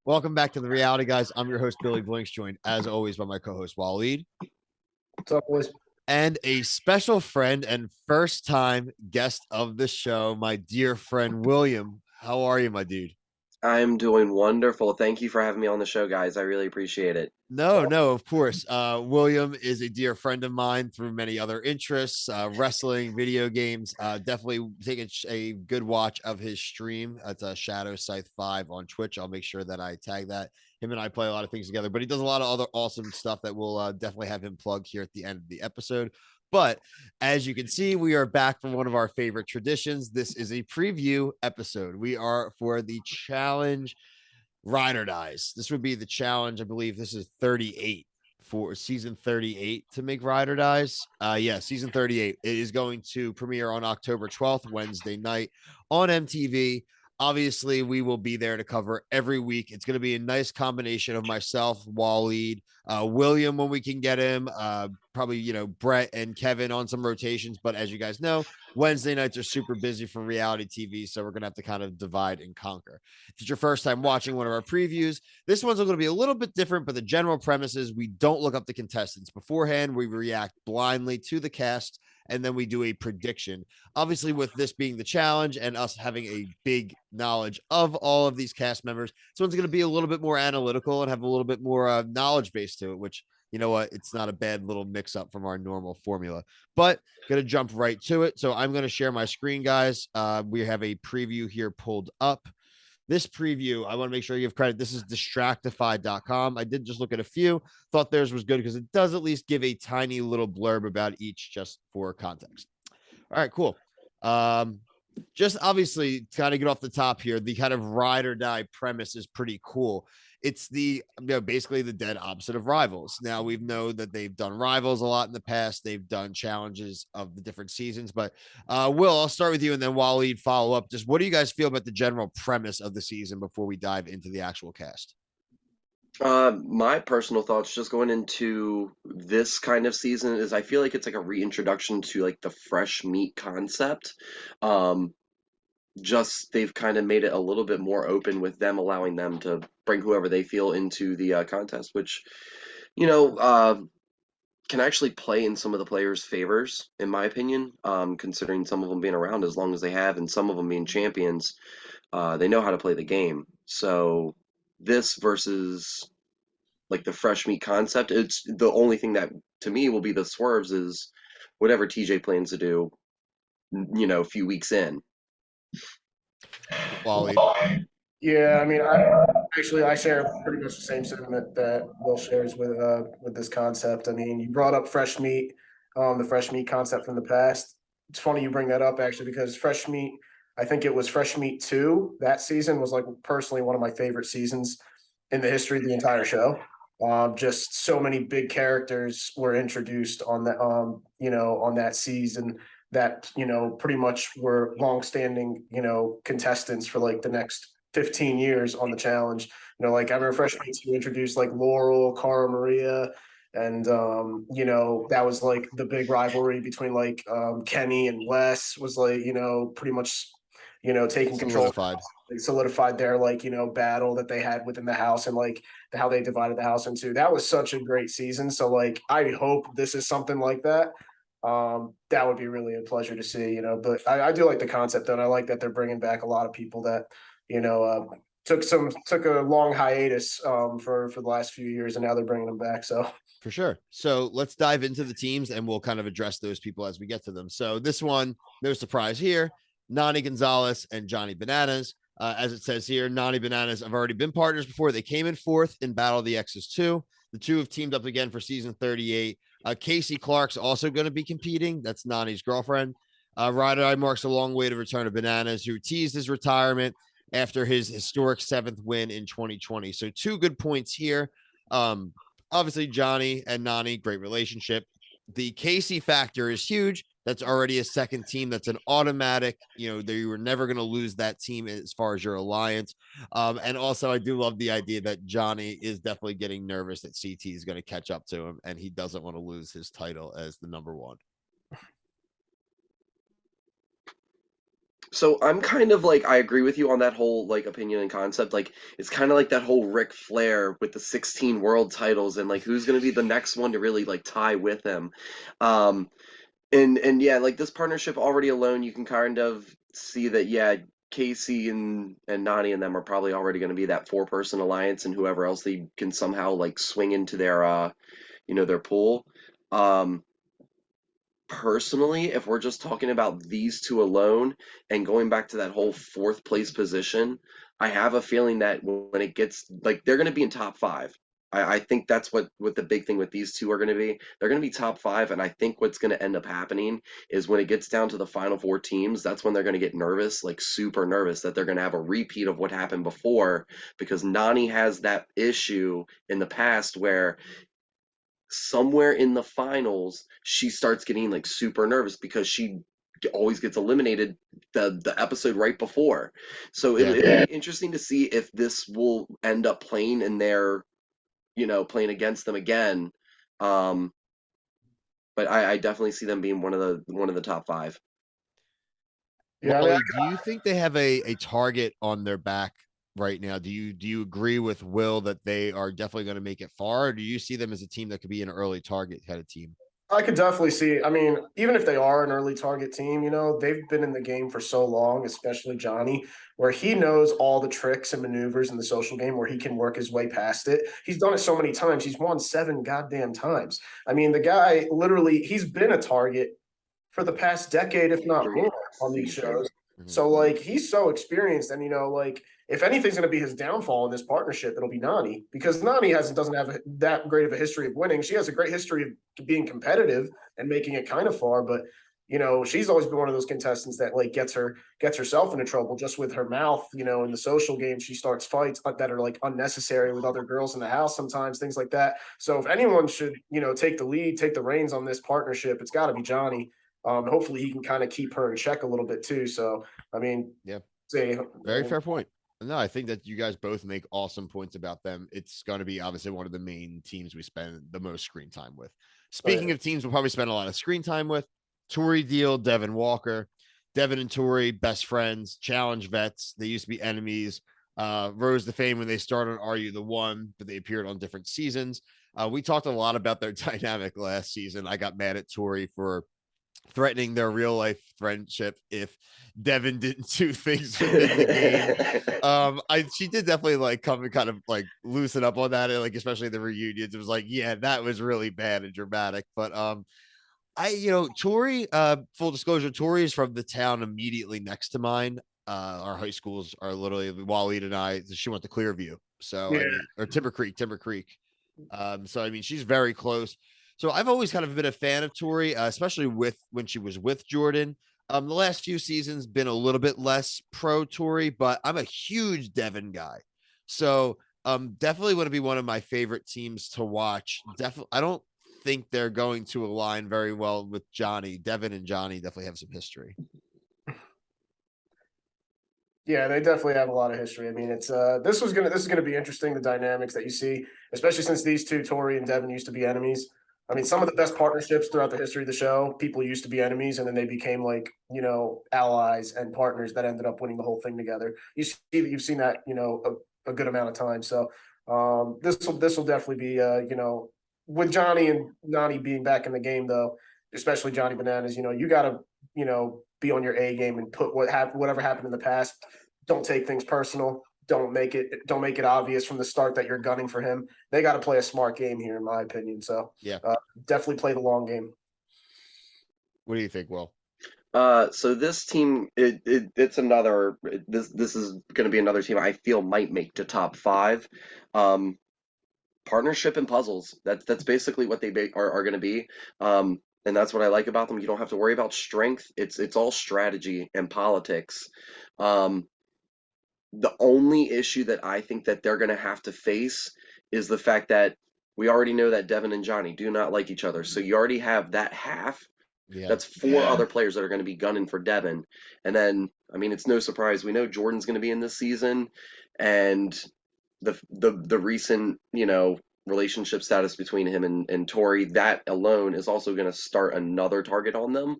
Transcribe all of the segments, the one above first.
Welcome back to the Reality Guys. I'm your host, Billy Blinks, joined as always by my co-host, Waleed, What's up, boys? and a special friend and first time guest of the show, my dear friend, William. How are you, my dude? I'm doing wonderful. Thank you for having me on the show, guys. I really appreciate it. No, of course. William is a dear friend of mine through many other interests, wrestling, video games. Definitely take a good watch of his stream. It's a Shadow Scythe 5 on Twitch. I'll make sure that I tag that. Him and I play a lot of things together, but he does a lot of other awesome stuff that we'll definitely have him plug here at the end of the episode. But as you can see, we are back from one of our favorite traditions. This is a preview episode. We are for the challenge Ride or Dies. This would be the challenge. I believe this is 38 for season 38 to make Ride or Dies. Yeah, season 38. It is going to premiere on October 12th, Wednesday night on MTV. Obviously, we will be there to cover every week. It's going to be a nice combination of myself, Waleed, William when we can get him, probably, Brett and Kevin on some rotations. But as you guys know, Wednesday nights are super busy for reality TV. So we're going to have to kind of divide and conquer. If it's your first time watching one of our previews, this one's going to be a little bit different, but the general premise is we don't look up the contestants beforehand. We react blindly to the cast, and then we do a prediction. Obviously, with this being the challenge and us having a big knowledge of all of these cast members, this one's going to be a little bit more analytical and have a little bit more knowledge base to it, which, you know what, it's not a bad little mix up from our normal formula. But gonna jump right to it. So I'm gonna share my screen, guys. We have a preview here pulled up. This preview, I want to make sure you give credit. This is distractify.com. I did just look at a few, thought theirs was good because it does at least give a tiny little blurb about each just for context. All right, cool. Just obviously kind of get off the top here, the kind of ride or die premise is pretty cool. It's basically the dead opposite of Rivals. Now we know that they've done Rivals a lot in the past. They've done challenges of the different seasons, but Will, I'll start with you, and then Waleed follow up. Just what do you guys feel about the general premise of the season before we dive into the actual cast? My personal thoughts just going into this kind of season is I feel like it's like a reintroduction to like the fresh meat concept. Um, just they've kind of made it a little bit more open with them allowing them to bring whoever they feel into the contest, which, you know, uh, can actually play in some of the players' favors, in my opinion, considering some of them being around as long as they have and some of them being champions. They know how to play the game. So this versus like the fresh meat concept, it's the only thing that to me will be the swerves is whatever TJ plans to do, a few weeks in. Waleed. Yeah, I mean, I share pretty much the same sentiment that Will shares with this concept. I mean, you brought up fresh meat, the fresh meat concept from the past. It's funny you bring that up actually because fresh meat. I think it was Fresh Meat 2. That season was like personally one of my favorite seasons in the history of the entire show. Just so many big characters were introduced on that, on that season that pretty much were long-standing contestants for like the next 15 years on the challenge. Like I remember Fresh Meat 2 introduced like Laurel, Cara Maria, and that was like the big rivalry between like Kenny and Wes was like pretty much taking control. Solidified. They solidified their like battle that they had within the house and like how they divided the house into. That was such a great season. So like I hope this is something like that. That would be really a pleasure to see. But I do like the concept though, and I like that they're bringing back a lot of people that took a long hiatus for the last few years, and now they're bringing them back. So For sure. So let's dive into the teams and we'll kind of address those people as we get to them. So this one, no surprise here, Nani Gonzalez and Johnny Bananas. As it says here, Nani Bananas have already been partners before. They came in fourth in Battle of the X's 2. The two have teamed up again for season 38. Casey Clark's also going to be competing. That's Nani's girlfriend. Ryder Eye marks a long way to return to Bananas, who teased his retirement after his historic 7th win in 2020. So two good points here. Obviously, Johnny and Nani, great relationship. The Casey factor is huge. That's already a second team. That's an automatic. You were never going to lose that team as far as your alliance. And also, I do love the idea that Johnny is definitely getting nervous that CT is going to catch up to him, and he doesn't want to lose his title as the number one. So I'm kind of like I agree with you on that whole like opinion and concept. Like it's kind of like that whole Ric Flair with the 16 world titles and like who's going to be the next one to really like tie with him. Um and yeah, like this partnership already alone you can kind of see that yeah, Casey and Nani and them are probably already going to be that four-person alliance and whoever else they can somehow like swing into their their pool. Um Personally, if we're just talking about these two alone and going back to that whole fourth place position, I have a feeling that when it gets like they're going to be in top five. I think that's what the big thing with these two are going to be. They're going to be top five, and I think what's going to end up happening is when it gets down to the final four teams, that's when they're going to get nervous, like super nervous, that they're going to have a repeat of what happened before because Nani has that issue in the past where somewhere in the finals she starts getting like super nervous because she always gets eliminated the episode right before. So Yeah. it'll be interesting to see if this will end up playing in their playing against them again. Um, but I definitely see them being one of the top five. Yeah, I mean, Wally, do you think they have a target on their back right now? Do you agree with Will that they are definitely going to make it far? Or do you see them as a team that could be an early target kind of team? I could definitely see. I mean, even if they are an early target team, they've been in the game for so long, especially Johnny, where he knows all the tricks and maneuvers in the social game where he can work his way past it. He's done it so many times. He's won 7 goddamn times. I mean, the guy literally, he's been a target for the past decade, if not more, on these shows. Mhm. So like he's so experienced, and like if anything's going to be his downfall in this partnership, it'll be Nani because Nani doesn't have that great of a history of winning. She has a great history of being competitive and making it kind of far, but she's always been one of those contestants that like gets herself into trouble just with her mouth. In the social game, she starts fights that are like unnecessary with other girls in the house sometimes, things like that. So if anyone should take the lead, take the reins on this partnership, it's got to be Johnny. Hopefully he can kind of keep her in check a little bit too. So I mean, Yeah, say very fair point. No, I think that you guys both make awesome points about them. It's going to be obviously one of the main teams we spend the most screen time with. Speaking of teams, we'll probably spend a lot of screen time with Tori Deal, Devin Walker. Devin and Tori, best friends, challenge vets. They used to be enemies. Rose to fame when they started Are You the One, but they appeared on different seasons. We talked a lot about their dynamic last season. I got mad at Tori for threatening their real life friendship if Devin didn't do things within the game. She did definitely like come and kind of like loosen up on that, and like especially the reunions. It was like, yeah, that was really bad and dramatic. But Tori, full disclosure, Tori is from the town immediately next to mine. Our high schools are literally Waleed and I. She went to Clearview, so I Yeah. mean, or Timber Creek. So I mean, she's very close. So I've always kind of been a fan of Tori, especially with when she was with Jordan. The last few seasons been a little bit less pro Tori, but I'm a huge Devin guy. So definitely want to be one of my favorite teams to watch. Definitely, I don't think they're going to align very well with Johnny. Devin and Johnny definitely have some history. Yeah, they definitely have a lot of history. I mean, this is gonna be interesting, the dynamics that you see, especially since these two, Tori and Devin, used to be enemies. I mean, some of the best partnerships throughout the history of the show, people used to be enemies and then they became like, allies and partners that ended up winning the whole thing together. You've seen that, a good amount of time. So this will definitely be with Johnny and Nani being back in the game though, especially Johnny Bananas, you gotta, be on your A game and put whatever happened in the past. Don't take things personal. Don't make it obvious from the start that you're gunning for him. They got to play a smart game here, in my opinion. So Yeah. definitely play the long game. What do you think, Will? So this team, it's another. This is going to be another team I feel might make to top five. Um, Partnership and puzzles. That's basically what are going to be. And that's what I like about them. You don't have to worry about strength. It's all strategy and politics. Um, the only issue that I think that they're going to have to face is the fact that we already know that Devin and Johnny do not like each other. So you already have that half. Yeah. That's four other players that are going to be gunning for Devin. And then, I mean, it's no surprise. We know Jordan's going to be in this season. And the recent, relationship status between him and Tori, that alone is also going to start another target on them.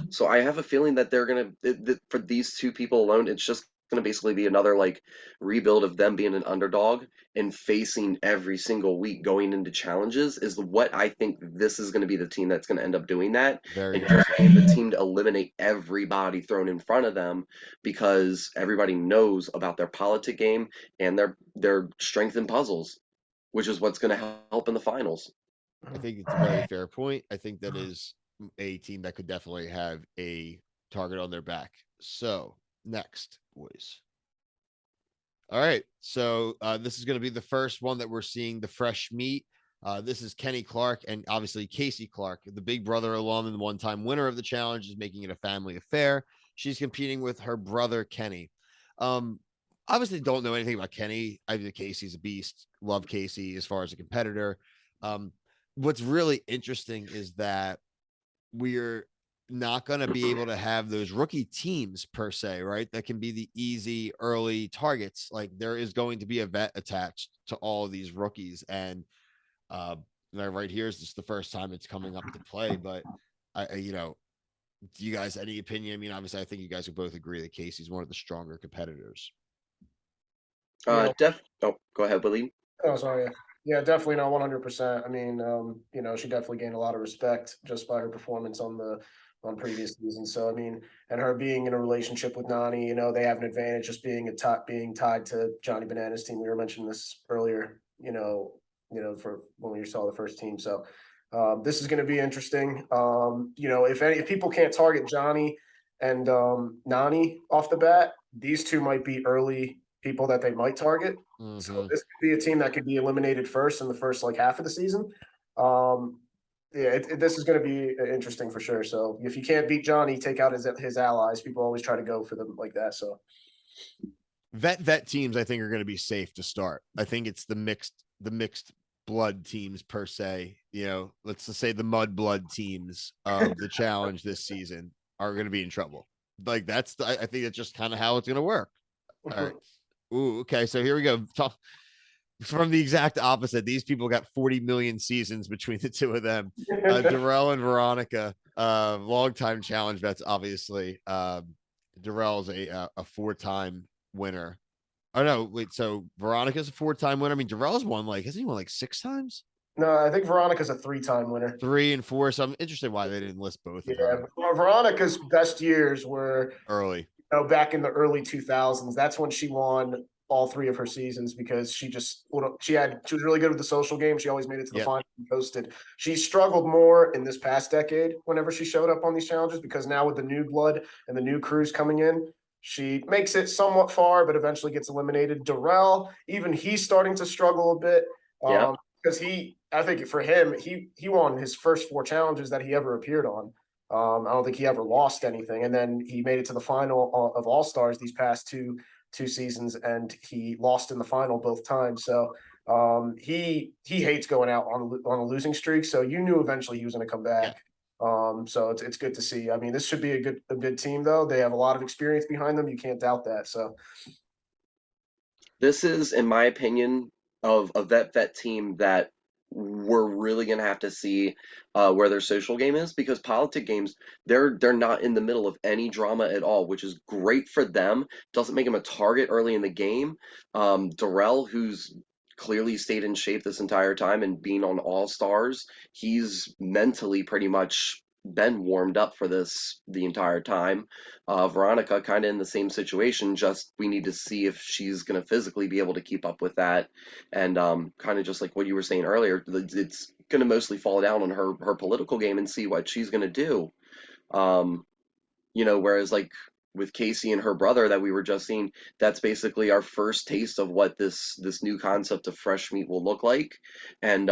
So I have a feeling that they're going to, for these two people alone, it's just going to basically be another like rebuild of them being an underdog and facing every single week going into challenges is what I think this is going to be the team that's going to end up doing that. Very And just being the team to eliminate everybody thrown in front of them because everybody knows about their politic game and their strength in puzzles, which is what's going to help in the finals. I think it's a very fair point. I think that is a team that could definitely have a target on their back. So next, boys. All right. So this is going to be the first one that we're seeing the fresh meat. This is Kenny Clark and obviously Casey Clark, the big brother alum and one-time winner of the challenge, is making it a family affair. She's competing with her brother Kenny. Obviously don't know anything about Kenny. I think Casey's a beast. Love Casey as far as a competitor. What's really interesting is that we're not going to be able to have those rookie teams per se, right? That can be the easy early targets. Like there is going to be a vet attached to all of these rookies. And right here is just the first time it's coming up to play. But do you guys any opinion? I mean, obviously, I think you guys would both agree that Casey's one of the stronger competitors. Oh, go ahead, Waleed. Oh, sorry. Yeah, definitely not 100%. I mean, she definitely gained a lot of respect just by her performance on previous seasons. So I mean, and her being in a relationship with Nani, they have an advantage just being tied to Johnny Banana's team. We were mentioning this earlier, for when we saw the first team. So this is going to be interesting. If people can't target Johnny and Nani off the bat, these two might be early people that they might target. So this could be a team that could be eliminated first in the first half of the season. This is going to be interesting for sure. So if you can't beat Johnny, take out his allies. People always try to go for them like that. So vet teams, I think, are going to be safe to start. I think it's the mixed blood teams per se. Let's just say the mud blood teams of the challenge this season are going to be in trouble. Like I think that's just kind of how it's going to work. All right. Ooh, okay. So here we go. From the exact opposite. These people got 40 million seasons between the two of them. Darrell and Veronica, longtime challenge vets, obviously. Darrell's a 4-time winner. Oh no, wait. So Veronica's a 4-time winner. I mean, Darrell's won hasn't he won 6 times? No, I think Veronica's a 3-time winner. 3 and 4. So I'm interested why they didn't list both of them. Veronica's best years were early. Back in the early 2000s. That's when she won all 3 of her seasons because she was really good with the social game. She always made it to the final and posted. She struggled more in this past decade whenever she showed up on these challenges because now with the new blood and the new crews coming in, she makes it somewhat far, but eventually gets eliminated. Darrell, even he's starting to struggle a bit. Because I think for him, he won his first 4 challenges that he ever appeared on. I don't think he ever lost anything, and then he made it to the final of All Stars these past two seasons, and he lost in the final both times. So he hates going out on a losing streak. So you knew eventually he was going to come back. So it's good to see. I mean, this should be a good team though. They have a lot of experience behind them. You can't doubt that. So this is, in my opinion, of a vet team that we're really gonna have to see where their social game is because politic games they're not in the middle of any drama at all, which is great for them. Doesn't make them a target early in the game. Darrell, who's clearly stayed in shape this entire time and being on All Stars, he's mentally pretty much been warmed up for this the entire time. Veronica kind of in the same situation, just we need to see if she's going to physically be able to keep up with that. And kind of just like what you were saying earlier, it's going to mostly fall down on her political game and see what she's going to do. Whereas like with Casey and her brother that we were just seeing, that's basically our first taste of what this new concept of fresh meat will look like. And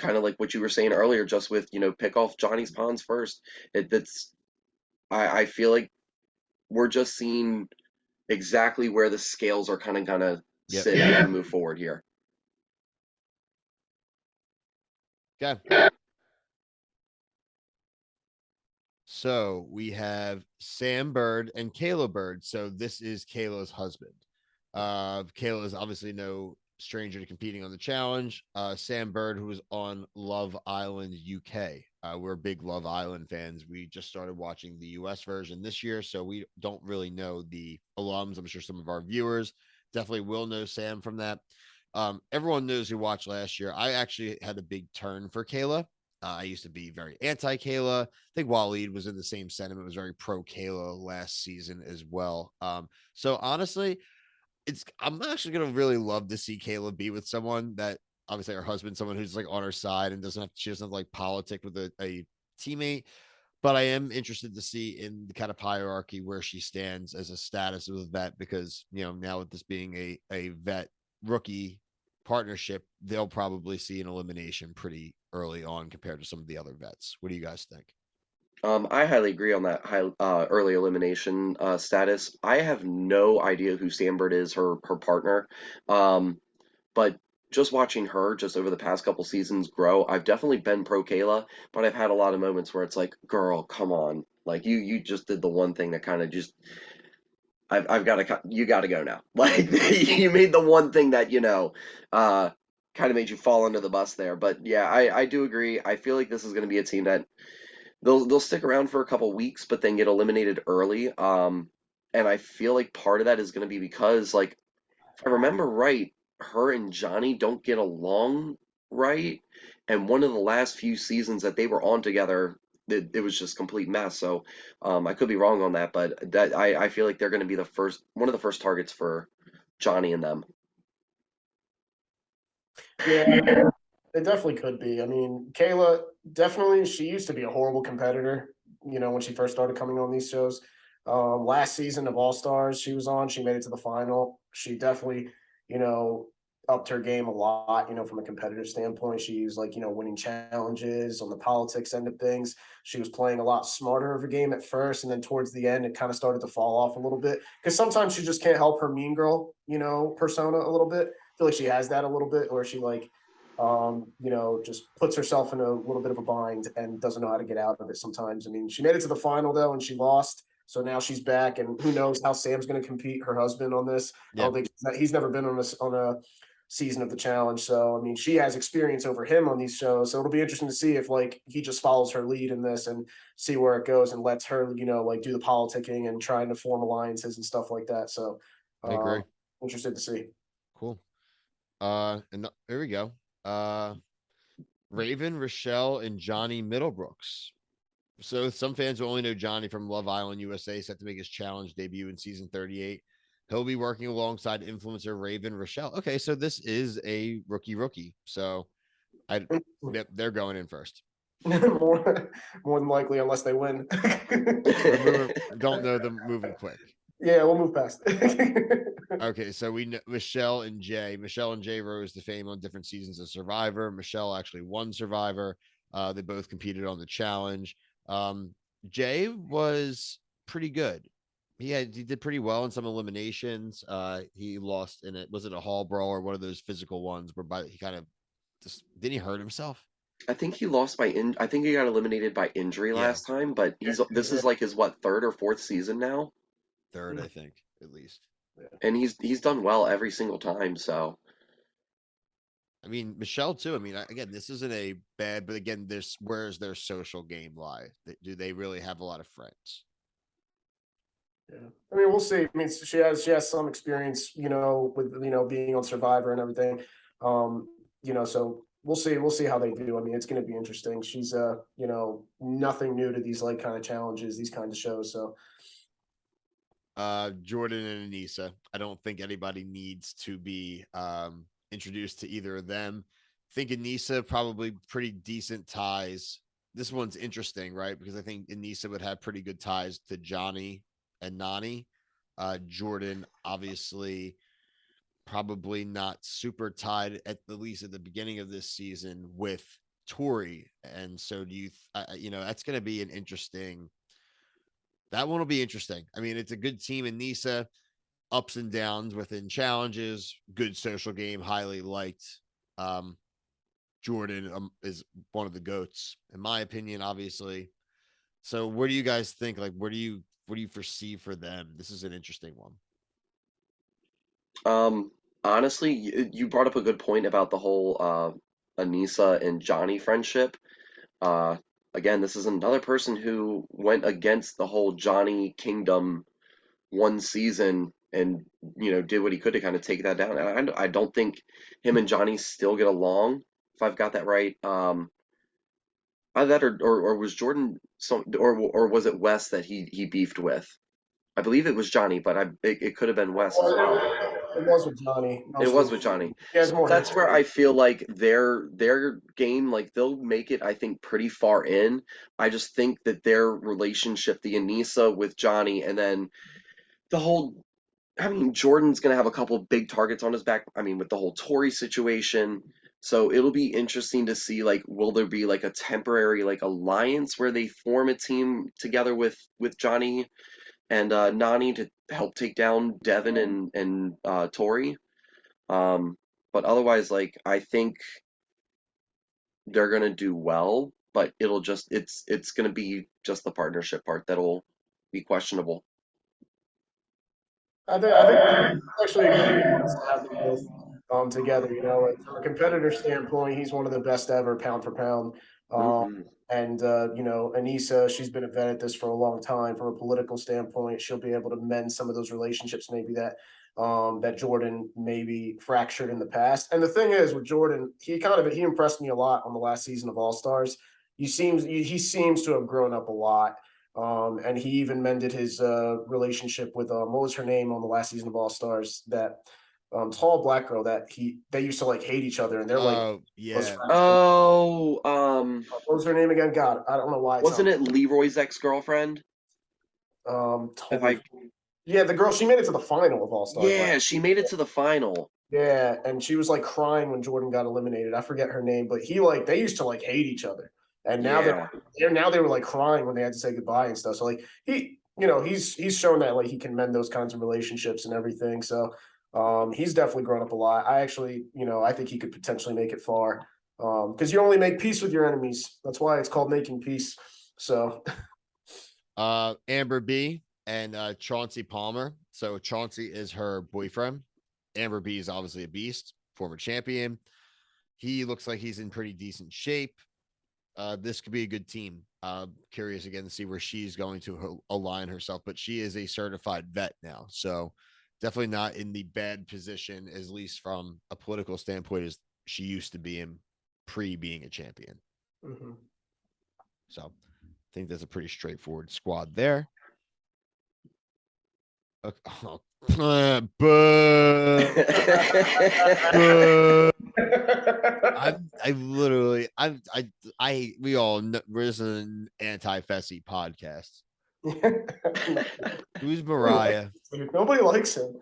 kind of like what you were saying earlier, just with pick off Johnny's pawns first. I feel like we're just seeing exactly where the scales are kind of gonna sit and move forward here. Okay. So we have Sam Bird and Kayla Bird. So this is Kayla's husband. Kayla is obviously no stranger to competing on the challenge. Sam Bird, who was on Love Island UK. We're big Love Island fans. We just started watching the US version this year, so we don't really know the alums. I'm sure some of our viewers definitely will know Sam from that. Everyone knows who watched last year. I actually had a big turn for Kayla. I used to be very anti Kayla. I think Waleed was in the same sentiment, was very pro Kayla last season as well. So honestly, I'm actually gonna really love to see Kayla be with someone that obviously her husband, someone who's like on her side and she doesn't have like politic with a teammate. But I am interested to see in the kind of hierarchy where she stands as a status of a vet, because now with this being a vet rookie partnership, they'll probably see an elimination pretty early on compared to some of the other vets. What do you guys think? I highly agree on that early elimination status. I have no idea who Sambert is, her partner, but just watching her just over the past couple seasons grow, I've definitely been pro Kayla, but I've had a lot of moments where it's like, girl, come on, like you just did the one thing that kind of just I've got to you got to go now. Like you made the one thing that uh, kind of made you fall under the bus there. But yeah, I do agree. I feel like this is going to be a team that they'll stick around for a couple weeks, but then get eliminated early. And I feel like part of that is going to be because, like, if I remember right, her and Johnny don't get along right. And one of the last few seasons that they were on together, it was just complete mess. So I could be wrong on that, but I feel like they're going to be one of the first targets for Johnny and them. Yeah, it definitely could be. I mean, Kayla definitely, she used to be a horrible competitor, when she first started coming on these shows. Last season of All Stars, she was on, she made it to the final. She definitely, you know, upped her game a lot, from a competitive standpoint. She was like, winning challenges on the politics end of things. She was playing a lot smarter of a game at first, and then towards the end, it kind of started to fall off a little bit because sometimes she just can't help her mean girl, persona a little bit. I feel like she has that a little bit, where she like just puts herself in a little bit of a bind and doesn't know how to get out of it sometimes. I mean, she made it to the final though, and she lost. So now she's back, and who knows how Sam's going to compete, her husband, on this. I Yeah, don't think he's never been on a season of the challenge. So I mean, she has experience over him on these shows. So it'll be interesting to see if like he just follows her lead in this and see where it goes and lets her, like do the politicking and trying to form alliances and stuff like that. So I agree. interested to see. Cool. And there we go. Raven, Rochelle, and Johnny Middlebrooks. So some fans will only know Johnny from Love Island USA, set to make his challenge debut in season 38. He'll be working alongside influencer Raven Rochelle. Okay, so this is a rookie. So they're going in first. more than likely, unless they win. We're moving. Don't know them moving quick. Yeah, we'll move past. Okay, so we know Michelle and Jay. Michelle and Jay rose to fame on different seasons of Survivor. Michelle actually won Survivor. They both competed on the challenge. Jay was pretty good. He did pretty well in some eliminations. He lost in it. Was it a hall brawl or one of those physical ones where he kind of just didn't he hurt himself? I think he lost I think he got eliminated by injury Yeah, last time, but this is like his what, third or fourth season now, third, I think, at least. and he's done well every single time. So I mean, Michelle too. I mean, again, this isn't a bad, but again, this where's their social game lie? Do they really have a lot of friends? Yeah. I mean, we'll see. I mean, she has some experience, with being on Survivor and everything. So we'll see how they do. I mean, it's going to be interesting. She's nothing new to these like kind of challenges, these kind of shows. So Jordan and Anissa. I don't think anybody needs to be introduced to either of them. I think Anissa probably pretty decent ties. This one's interesting, right? Because I think Anissa would have pretty good ties to Johnny and Nani. Jordan, obviously, probably not super tied at the least at the beginning of this season with Tori. And so do you, that's going to be an interesting. That one will be interesting. I mean, it's a good team in Nisa, ups and downs within challenges, good social game, highly liked. Um, Jordan is one of the goats, in my opinion, obviously. So, what do you guys think? Like, what do you foresee for them? This is an interesting one. Honestly, you brought up a good point about the whole Anissa and Johnny friendship. Uh, Again, this is another person who went against the whole Johnny Kingdom one season and did what he could to kind of take that down. And I don't think him and Johnny still get along, if I've got that right. Either that or was Jordan or was it Wes that he beefed with? I believe it was Johnny, but it could have been Wes as well. It was with Johnny, It mostly. was with Johnny. He has So more that's where history. I feel like their game, like they'll make it, I think, pretty far in. I just think that their relationship, the Anissa with Johnny, and then the whole I mean, Jordan's gonna have a couple big targets on his back. I mean, with the whole Tory situation. So it'll be interesting to see like will there be like a temporary like alliance where they form a team together with Johnny and Nani to help take down Devin and Tory. Um, but otherwise, like I think they're gonna do well, but it's gonna be just the partnership part that'll be questionable. I think it's actually a good balance to have them both together. You know, like from a competitor standpoint, he's one of the best ever, pound for pound. Um, Hmm. and you know, Anissa, she's been a vet at this for a long time. From a political standpoint, she'll be able to mend some of those relationships, maybe that Jordan maybe fractured in the past. And the thing is, with Jordan, he impressed me a lot on the last season of All Stars. He seems to have grown up a lot. And he even mended his relationship with what was her name on the last season of All Stars? That tall black girl that they used to like hate each other, and they're like Oh close yeah. friends. Oh, What was her name again? God, I don't know why it's wasn't on. it Leroy's ex-girlfriend? If Tall. I Yeah, the girl. She made it to the final of All Stars Yeah, last. she made it to the final. Yeah, and she was like crying when Jordan got eliminated. I forget her name, but he like they used to like hate each other, and Yeah. now they were like crying when they had to say goodbye and stuff. So like he's shown that like he can mend those kinds of relationships and everything. So he's definitely grown up a lot. I actually I think he could potentially make it far because you only make peace with your enemies. That's why it's called making peace. So Amber B and Chauncey Palmer. So Chauncey is her boyfriend. Amber B is obviously a beast, former champion. He looks like he's in pretty decent shape. This could be a good team. Curious again to see where she's going to align herself, but she is a certified vet now, so definitely not in the bad position, at least from a political standpoint, as she used to be in pre being a champion. mhm. So I think that's a pretty straightforward squad there. Okay. Oh, boo, boo. I literally, we all know this is an anti-Fessy podcast. Who's Mariah? Nobody likes him.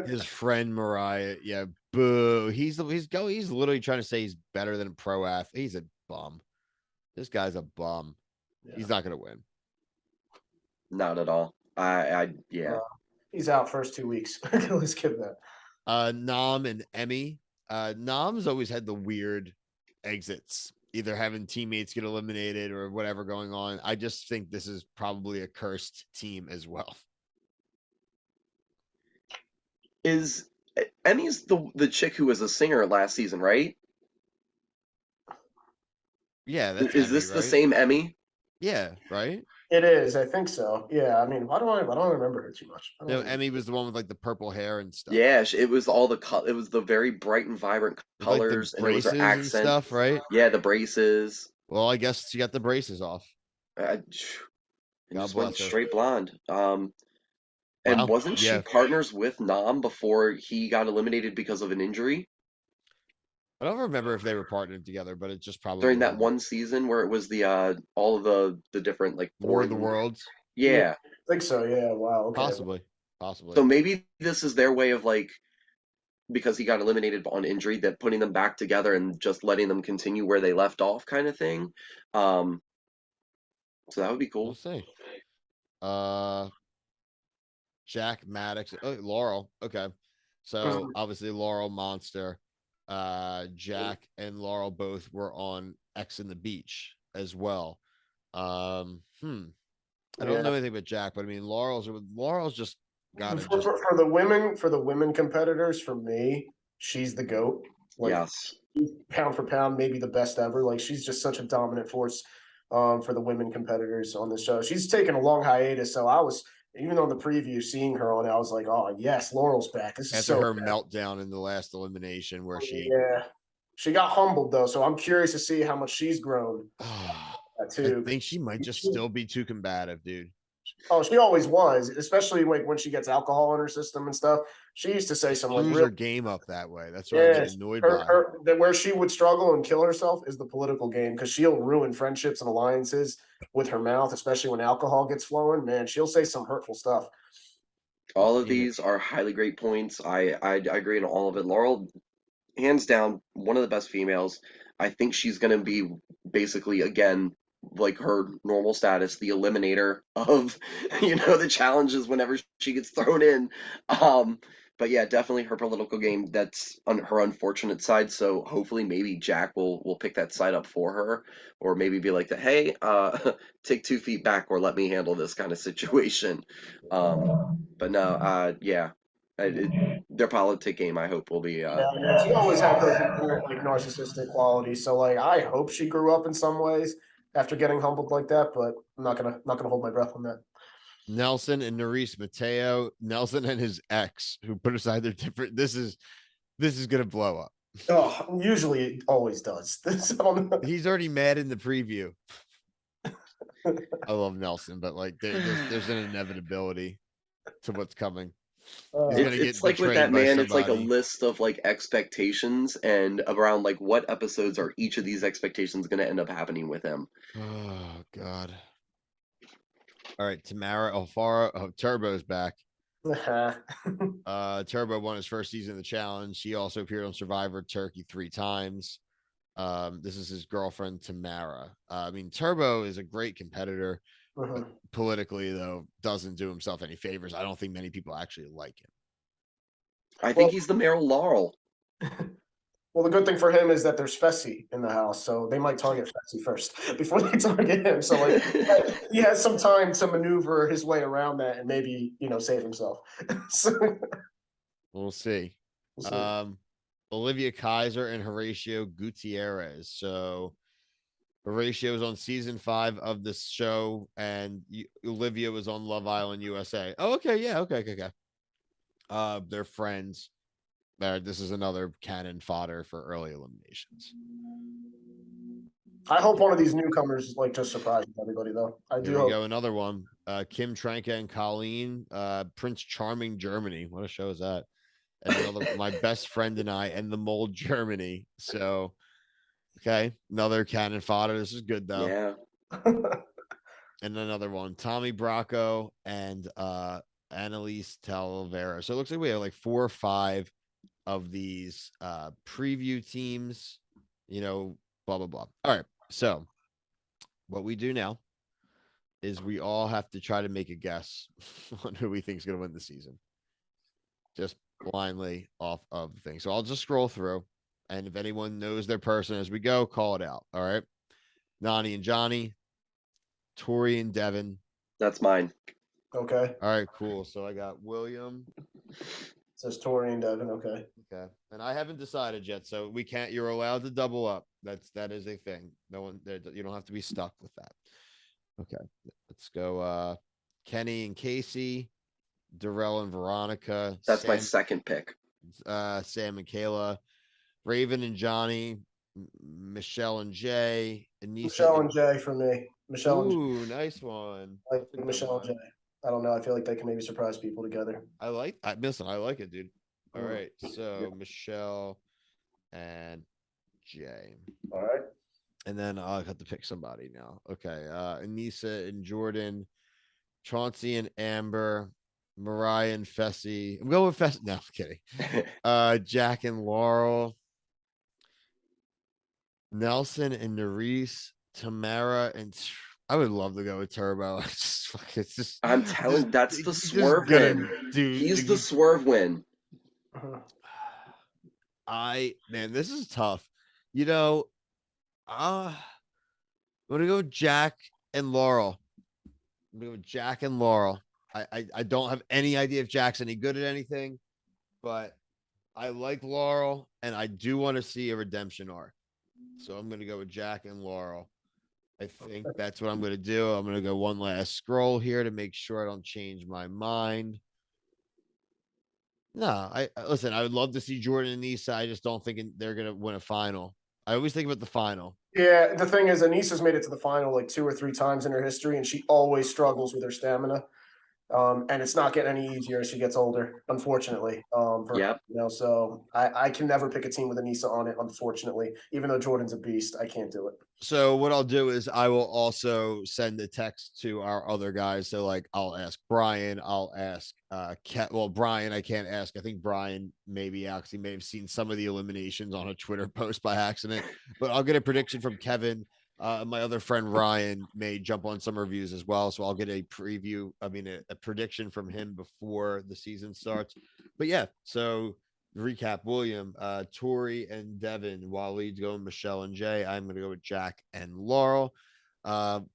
His friend Mariah. Yeah, boo. He's literally trying to say he's better than a pro athlete. He's a bum. This guy's a bum. Yeah. He's not gonna win. Not at all. Yeah. He's out first 2 weeks. Let's give that. Nam and Emmy. Nam's always had the weird exits, either having teammates get eliminated or whatever going on. I just think this is probably a cursed team as well. Is Emmy's the chick who was a singer last season, right? Yeah, that's Is Emmy, this the right? same Emmy? Yeah, right. It is. I think so. Yeah. I mean, why don't I remember her too much? I don't No, really. Emmy was the one with like the purple hair and stuff. Yeah, it was it was the very bright and vibrant With like the colors, and it was her braces and accent. stuff, right? Yeah, the braces. Well, I guess she got the braces off. And God just went bless her. straight blonde. And Wow. wasn't she Yeah. partners with Nam before he got eliminated because of an injury I don't remember if they were partnered together, but it just during probably that were. one season where it was the all of the different like War of the foreign. Worlds. Yeah. Yeah. I think so. Yeah. Wow. Okay. Possibly. Possibly. So maybe this is their way of like because he got eliminated on injury that putting them back together and just letting them continue where they left off kind of thing. Um, so that would be We'll cool. see. Uh Jack Maddox. Oh, Laurel. Okay. So Mhm. obviously Laurel Monster. Jack and Laurel both were on X in the Beach as well. I don't Yeah. know anything about Jack, but I mean Laurel's just Gotta For, just for the women competitors, for me, she's the GOAT. Like Yes. pound for pound, maybe the best ever. Like she's just such a dominant force for the women competitors on the show. She's taken a long hiatus, so I was even on the preview seeing her on it, I was like, oh yes, Laurel's back. This is after so her meltdown in the last elimination where she yeah. She got humbled though, so I'm curious to see how much she's grown I too. think she might just still be too combative, dude. Oh, she always was, especially like when she gets alcohol in her system and stuff. She used to say some like Screws real her game up that way. That's what I get yeah. annoyed Her, by. her that where she would struggle and kill herself is the political game because she'll ruin friendships and alliances with her mouth, especially when alcohol gets flowing. Man, she'll say some hurtful stuff. All of Even these are highly great points. I agree on all of it. Laurel, hands down, one of the best females. I think she's going to be basically, again, like her normal status, the eliminator of, the challenges whenever she gets thrown in. Um, but yeah, definitely her political game. That's on her unfortunate side. So hopefully, maybe Jack will pick that side up for her, or maybe be like, hey, take 2 feet back, or let me handle this kind of situation. But no, yeah, their politic game, I hope, will be Yeah, man, she always had those like narcissistic qualities. So like, I hope she grew up in some ways after getting humbled like that. But I'm not gonna hold my breath on that. Nelson and Nerys Mateo, Nelson and his ex, who put aside their different. This is gonna blow up. Oh, usually it always does. This, I don't know. He's already mad in the preview. I love Nelson, but like there's an inevitability to what's coming. He's it's gonna it's get like with betrayed that by man, it's like a somebody. list of like expectations and around like what episodes are each of these expectations going to end up happening with him. Oh God. All right, Tamara Alfaro. Oh, Turbo's back. Turbo won his first season of the challenge. He also appeared on Survivor Turkey 3 times. This is his girlfriend Tamara. I mean, Turbo is a great competitor, but politically though doesn't do himself any favors. I don't think many people actually like him. I think Well, he's the Meryl Laurel. well, the good thing for him is that there's Fessy in the house, so they might target Fessy first before they target him. So like he has some time to maneuver his way around that and maybe save himself. So We'll see. we'll see. Olivia Kaiser and Horatio Gutierrez. So Horatio was on season 5 of the show, and Olivia was on Love Island USA. Oh, okay, yeah, okay. They're friends. This is another cannon fodder for early eliminations. I hope one of these newcomers like just surprises everybody though. I Here do we hope. go. Another one. Kim Tranka and Colleen. Prince Charming Germany. What a show is that? And another my best friend and I and the mold Germany. So okay, another cannon fodder. This is good though. Yeah. And another one. Tommy Bracco and Annalise Talavera. So it looks like we have like 4 or 5 of these preview teams, blah blah blah. All right. So what we do now is we all have to try to make a guess on who we think is going to win the season. Just blindly off of the thing. So I'll just scroll through, and if anyone knows their person as we go, call it out. All right. Nani and Johnny, Tori and Devin. That's mine. Okay. All right, cool. So I got William. It says Tori and Devin. Okay. Okay. And I haven't decided yet. So we can't, you're allowed to double up. That is a thing. No one there, you don't have to be stuck with that. Okay. Let's go. Kenny and Casey, Darrell and Veronica. That's my second pick. Sam and Kayla, Raven and Johnny, Michelle and Jay, Anissa. Michelle and Jay for me. Michelle and Jay. Ooh, nice one. Like Michelle and Jay. I don't know. I feel like they can maybe surprise people together. I like it, dude. All right. So Michelle and Jay. All right. And then I'll have to pick somebody now. Okay. Anissa and Jordan, Chauncey and Amber, Mariah and Fessy. I'm going with Fessy. No, I'm kidding. Jack and Laurel, Nelson and Nerys, Tamara and I would love to go with Turbo. It's just I'm telling, that's the he's swerve gonna win. do. He's the swerve win. Man, this is tough. I'm gonna go Jack and Laurel. I'm gonna go Jack and Laurel. I don't have any idea if Jack's any good at anything, but I like Laurel, and I do want to see a redemption arc. So I'm going to go with Jack and Laurel. I think that's what I'm going to do. I'm going to go one last scroll here to make sure I don't change my mind. No, listen. I would love to see Jordan and Anissa. I just don't think they're going to win a final. I always think about the final. Yeah, the thing is, Anissa's made it to the final like 2 or 3 times in her history, and she always struggles with her stamina. And it's not getting any easier as she gets older, unfortunately. Yep. So I can never pick a team with Anissa on it, unfortunately. Even though Jordan's a beast, I can't do it. So what I'll do is I will also send a text to our other guys. So like I'll ask Brian, I'll ask Brian, I can't ask. I think Brian maybe actually may have seen some of the eliminations on a Twitter post by accident, but I'll get a prediction from Kevin. My other friend Ryan may jump on some reviews as well. So I'll get a preview, a prediction from him before the season starts. But yeah, so recap: William, Tori, and Devin. Waleed's going Michelle and Jay. I'm going to go with Jack and Laurel.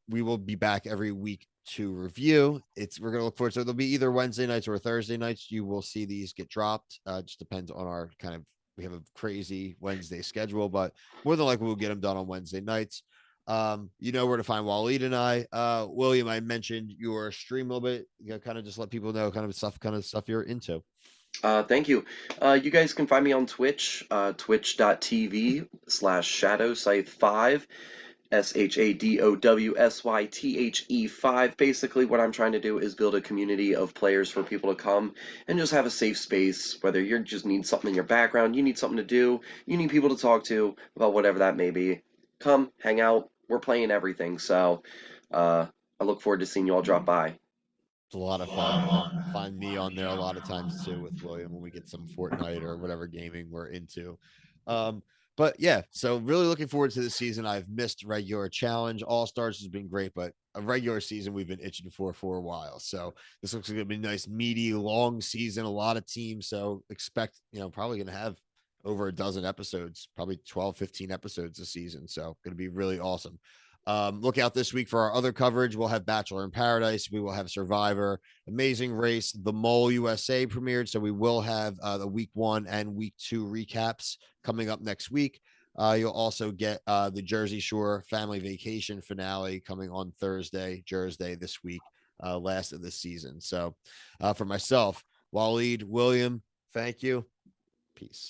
We will be back every week to review. We're going to look forward. So there'll be either Wednesday nights or Thursday nights. You will see these get dropped. Just depends on our kind of. We have a crazy Wednesday schedule, but more than likely we'll get them done on Wednesday nights. You know where to find Waleed and I. William, I mentioned your stream a little bit. Kind of just let people know kind of stuff you're into. Thank you. You guys can find me on Twitch, twitch.tv/ShadowScythe5, SHADOWSYTHE5. Basically, what I'm trying to do is build a community of players for people to come and just have a safe space, whether you just need something in your background, you need something to do, you need people to talk to about whatever that may be. Come, hang out. We're playing everything, so I look forward to seeing you all drop by. It's a lot of fun. You'll find me on there a lot of times too with William when we get some Fortnite or whatever gaming we're into. But yeah, so really looking forward to this season. I've missed regular challenge. All Stars has been great, but a regular season we've been itching for a while. So this looks like it'll be a nice, meaty, long season, a lot of teams. So expect, probably going to have over a dozen episodes, probably 12, 15 episodes this season. So going to be really awesome. Look out this week for our other coverage. We'll have Bachelor in Paradise. We will have Survivor, Amazing Race, The Mole USA premiered. So we will have the week 1 and week 2 recaps coming up next week. You'll also get the Jersey Shore Family Vacation finale coming on Thursday this week, last of this season. So for myself, Waleed, William, thank you. Peace.